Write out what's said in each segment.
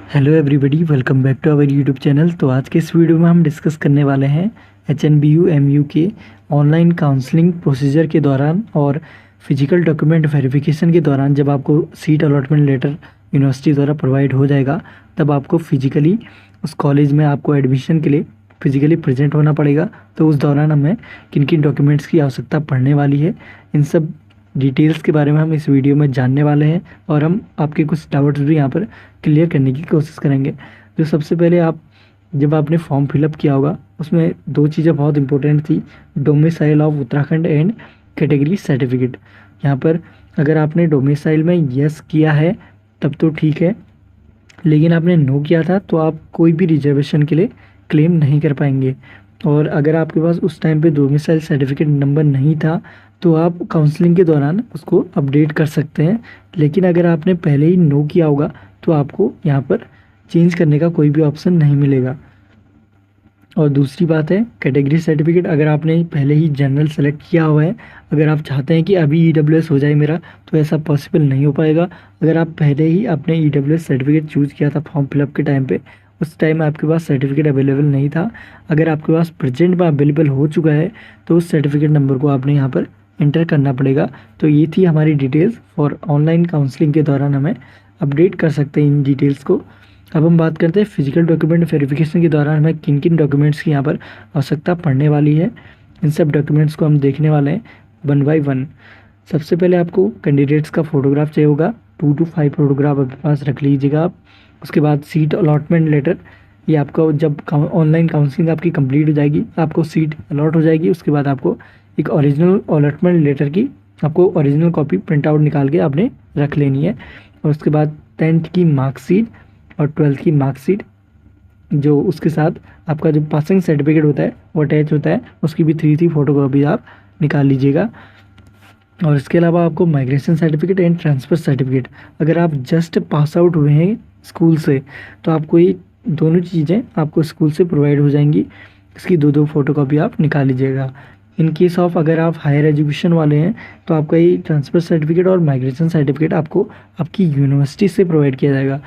Hello everybody, welcome back to our YouTube channel. तो आज के इस वीडियो में हम डिस्कस करने वाले हैं HNBU MU के ऑनलाइन काउंसलिंग प्रोसीजर के दौरान और फिजिकल डॉक्यूमेंट वेरिफिकेशन के दौरान जब आपको सीट अलॉटमेंट लेटर यूनिवर्सिटी द्वारा प्रोवाइड हो जाएगा, तब आपको फिजिकली उस कॉलेज में आपको एडमिशन के लिए फिजिकली प्रेजेंट होना पड़ेगा। तो उस दौरान हमें किन किन डॉक्यूमेंट्स की आवश्यकता पड़ने वाली है, इन सब डिटेल्स के बारे में हम इस वीडियो में जानने वाले हैं और हम आपके कुछ डाउट्स भी यहाँ पर क्लियर करने की कोशिश करेंगे। जो सबसे पहले जब आपने फॉर्म फिलअप किया होगा, उसमें दो चीज़ें बहुत इंपॉर्टेंट थी, domicile of Uttarakhand and category certificate. यहाँ पर अगर आपने डोमिसाइल में यस किया है तब तो ठीक है, लेकिन आपने नो किया था तो आप कोई भी रिजर्वेशन के लिए क्लेम नहीं कर पाएंगे। और अगर आपके पास उस टाइम पे डोमिसाइल सर्टिफिकेट नंबर नहीं था तो आप काउंसलिंग के दौरान उसको अपडेट कर सकते हैं, लेकिन अगर आपने पहले ही नो किया होगा तो आपको यहाँ पर चेंज करने का कोई भी ऑप्शन नहीं मिलेगा। और दूसरी बात है कैटेगरी सर्टिफिकेट, अगर आपने पहले ही जनरल सेलेक्ट किया हुआ है, अगर आप चाहते हैं कि अभी EWS हो जाए मेरा, तो ऐसा पॉसिबल नहीं हो पाएगा। अगर आप पहले ही आपने EWS सर्टिफिकेट चूज़ किया था फॉर्म फिलअप के टाइम पे, उस टाइम आपके पास सर्टिफिकेट अवेलेबल नहीं था, अगर आपके पास प्रेजेंट में अवेलेबल हो चुका है तो उस सर्टिफिकेट नंबर को आपने यहाँ पर एंटर करना पड़ेगा। तो ये थी हमारी डिटेल्स फॉर ऑनलाइन काउंसलिंग के दौरान हमें अपडेट कर सकते हैं इन डिटेल्स को। अब हम बात करते हैं फिजिकल डॉक्यूमेंट वेरिफिकेशन के दौरान हमें किन किन डॉक्यूमेंट्स की यहाँ पर आवश्यकता पड़ने वाली है। इन सब डॉक्यूमेंट्स को हम देखने वाले हैं वन बाय वन। सबसे पहले आपको कैंडिडेट्स का फ़ोटोग्राफ चाहिए होगा, 2 to 5 फोटोग्राफ अपने पास रख लीजिएगा आप। उसके बाद सीट अलॉटमेंट लेटर, ये आपको जब ऑनलाइन काउंसलिंग आपकी कंप्लीट हो जाएगी, आपको सीट अलॉट हो जाएगी, उसके बाद आपको एक ओरिजिनल अलॉटमेंट लेटर की आपको ओरिजिनल कॉपी प्रिंट आउट निकाल के आपने रख लेनी है। और उसके बाद 10th की मार्कशीट और 12th की मार्कशीट, जो उसके साथ आपका जो पासिंग सर्टिफिकेट होता है वो अटैच होता है, उसकी भी 3 फोटोकॉपी आप निकाल लीजिएगा। और इसके अलावा आपको migration certificate and transfer certificate, अगर आप जस्ट पास आउट हुए हैं स्कूल से तो आपको ये दोनों चीज़ें आपको स्कूल से प्रोवाइड हो जाएंगी, इसकी 2 फोटोकॉपी आप निकाल लीजिएगा। इन केस ऑफ अगर आप हायर एजुकेशन वाले हैं तो आपका ये ट्रांसफ़र सर्टिफिकेट और माइग्रेशन सर्टिफिकेट आपको आपकी यूनिवर्सिटी से प्रोवाइड किया जाएगा।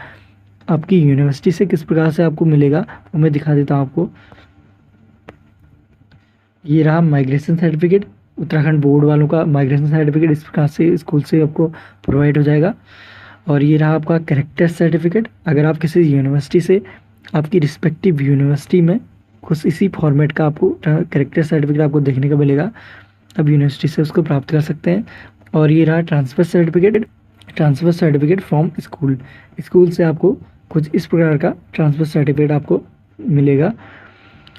आपकी यूनिवर्सिटी से किस प्रकार से आपको मिलेगा वो मैं दिखा देता हूँ आपको। ये रहा माइग्रेशन सर्टिफिकेट, उत्तराखंड बोर्ड वालों का माइग्रेशन सर्टिफिकेट इस प्रकार से स्कूल से आपको प्रोवाइड हो जाएगा। और ये रहा आपका कैरेक्टर सर्टिफिकेट, अगर आप किसी यूनिवर्सिटी से आपकी रिस्पेक्टिव यूनिवर्सिटी में कुछ इसी फॉर्मेट का आपको कैरेक्टर सर्टिफिकेट आपको देखने का मिलेगा, अब यूनिवर्सिटी से उसको प्राप्त कर सकते हैं। और ये रहा transfer certificate, transfer certificate from school, school से आपको कुछ इस प्रकार का ट्रांसफ़र सर्टिफिकेट आपको मिलेगा।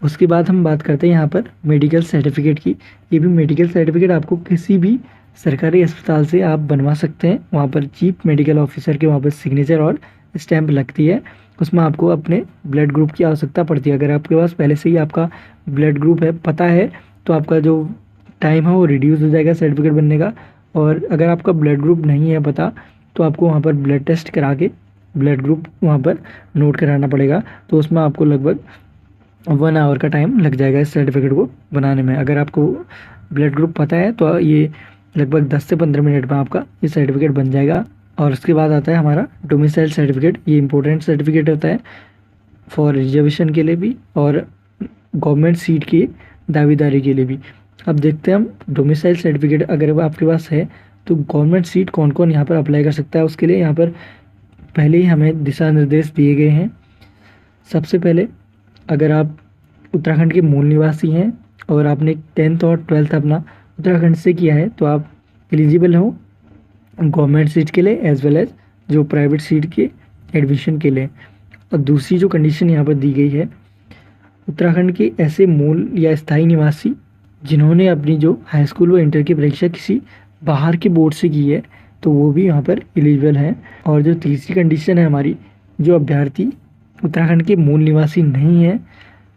उसके बाद हम बात करते हैं यहाँ पर मेडिकल सर्टिफिकेट की। ये भी मेडिकल सर्टिफिकेट आपको किसी भी सरकारी अस्पताल से आप बनवा सकते हैं, वहाँ पर चीफ मेडिकल ऑफिसर के वहाँ पर सिग्नेचर और स्टैंप लगती है, उसमें आपको अपने ब्लड ग्रुप की आवश्यकता पड़ती है। अगर आपके पास पहले से ही आपका ब्लड ग्रुप है पता है तो आपका जो टाइम है वो रिड्यूस हो जाएगा सर्टिफिकेट बनने का। और अगर आपका ब्लड ग्रुप नहीं है पता तो आपको वहाँ पर ब्लड टेस्ट करा के ब्लड ग्रुप वहाँ पर नोट कराना पड़ेगा, तो उसमें आपको लगभग 1 आवर का टाइम लग जाएगा इस सर्टिफिकेट को बनाने में। अगर आपको ब्लड ग्रुप पता है तो ये लगभग 10 से 15 मिनट में आपका ये सर्टिफिकेट बन जाएगा। और उसके बाद आता है हमारा डोमिसाइल सर्टिफिकेट, ये इंपॉर्टेंट सर्टिफिकेट होता है फॉर रिजर्वेशन के लिए भी और गवर्नमेंट सीट की दावेदारी के लिए भी। अब देखते हैं हम डोमिसाइल सर्टिफिकेट अगर आपके पास है तो गवर्नमेंट सीट कौन कौन यहाँ पर अप्लाई कर सकता है, उसके लिए यहाँ पर पहले ही हमें दिशा निर्देश दिए गए हैं। सबसे पहले अगर आप उत्तराखंड के मूल निवासी हैं और आपने 10th और 12th अपना उत्तराखंड से किया है तो आप एलिजिबल हो गवर्नमेंट सीट के लिए एज वेल एज जो प्राइवेट सीट के एडमिशन के लिए। और दूसरी जो कंडीशन यहाँ पर दी गई है, उत्तराखंड के ऐसे मूल या स्थायी निवासी जिन्होंने अपनी जो हाई स्कूल व इंटर की परीक्षा किसी बाहर के बोर्ड से की है तो वो भी यहाँ पर एलिजिबल हैं। और जो तीसरी कंडीशन है हमारी, जो अभ्यर्थी उत्तराखंड के मूल निवासी नहीं है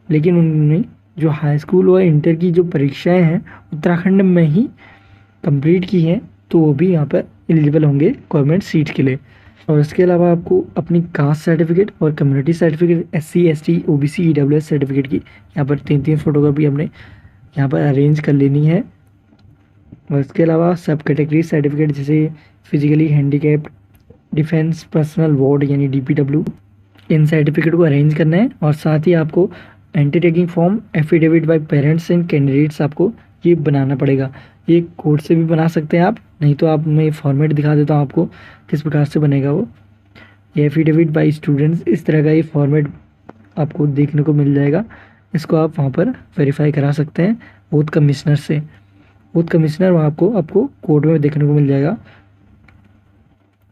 लेकिन उन्होंने जो हाई स्कूल व इंटर की जो परीक्षाएं हैं उत्तराखंड में ही कंप्लीट की हैं तो वो भी यहाँ पर एलिजिबल होंगे गवर्नमेंट सीट के लिए। और इसके अलावा आपको अपनी कास्ट सर्टिफिकेट और community certificate, SC ST OBC EWS certificate की यहाँ पर 3 फोटोकॉपी हमने यहाँ पर अरेंज कर लेनी है। और इसके अलावा सब कैटेगरी सर्टिफिकेट जैसे physically handicapped, defence personnel ward यानी DPW, इन सर्टिफिकेट को अरेंज करना है और साथ ही आपको anti ragging form, affidavit bye parents and candidates आपको ये बनाना पड़ेगा। ये कोड से भी बना सकते हैं आप, नहीं तो आप मैं फॉर्मेट दिखा देता हूँ आपको किस प्रकार से बनेगा वो। ये एफिडेविट बाय स्टूडेंट्स, इस तरह का ये फॉर्मेट आपको देखने को मिल जाएगा। इसको आप वहाँ पर वेरीफाई करा सकते हैं बूथ कमिश्नर से। बूथ कमिश्नर वहाँ आपको कोड में देखने को मिल जाएगा।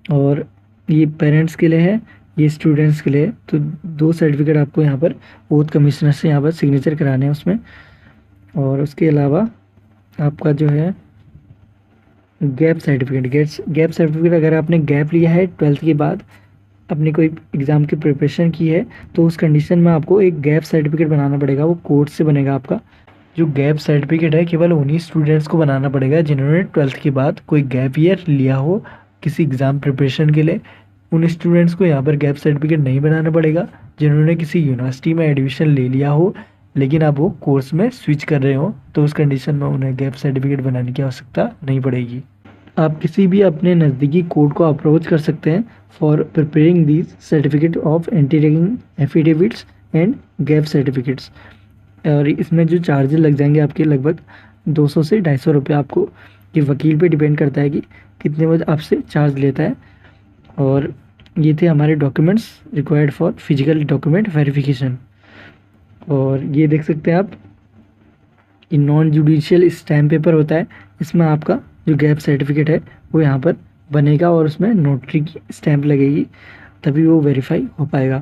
और ये पेरेंट्स के लिए है, ये स्टूडेंट्स के लिए है। तो 2 सर्टिफिकेट आपको यहाँ पर बूथ कमिश्नर से यहाँ पर सिग्नेचर कराने हैं उसमें। और उसके अलावा आपका जो है गैप सर्टिफिकेट, अगर आपने गैप लिया है 12th के बाद, अपनी कोई एग्ज़ाम की प्रिपरेशन की है, तो उस कंडीशन में आपको एक गैप सर्टिफिकेट बनाना पड़ेगा। वो कोर्ट से बनेगा आपका। जो गैप सर्टिफिकेट है केवल उन्हीं स्टूडेंट्स को बनाना पड़ेगा जिन्होंने 12th के बाद कोई गैप ईयर लिया हो किसी एग्ज़ाम प्रिपरेशन के लिए। उन स्टूडेंट्स को यहाँ पर गैप सर्टिफिकेट नहीं बनाना पड़ेगा जिन्होंने किसी यूनिवर्सिटी में एडमिशन ले लिया हो लेकिन अब वो कोर्स में स्विच कर रहे हो, तो उस कंडीशन में उन्हें गैप सर्टिफिकेट बनाने की आवश्यकता नहीं पड़ेगी। आप किसी भी अपने नज़दीकी कोर्ट को अप्रोच कर सकते हैं for preparing these certificate of anti ragging affidavits and gap certificates. और इसमें जो चार्जेस लग जाएंगे आपके लगभग 200 से 250 रुपये, आपको ये वकील पे डिपेंड करता है कि कितने बजे आपसे चार्ज लेता है। और ये थे हमारे documents required for physical document verification. और ये देख सकते हैं आप, ये नॉन जुडिशियल स्टैम्प पेपर होता है। इसमें आपका जो गैप सर्टिफिकेट है वो यहाँ पर बनेगा और उसमें नोटरी की स्टैम्प लगेगी, तभी वो वेरीफाई हो पाएगा।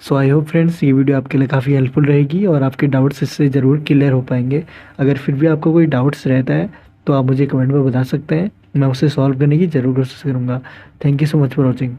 सो आई होप फ्रेंड्स ये वीडियो आपके लिए काफ़ी हेल्पफुल रहेगी और आपके डाउट्स इससे ज़रूर क्लियर हो पाएंगे। अगर फिर भी आपको कोई डाउट्स रहता है तो आप मुझे कमेंट में बता सकते हैं, मैं उसे सॉल्व करने की ज़रूर कोशिश करूँगा। Thank you so much for watching.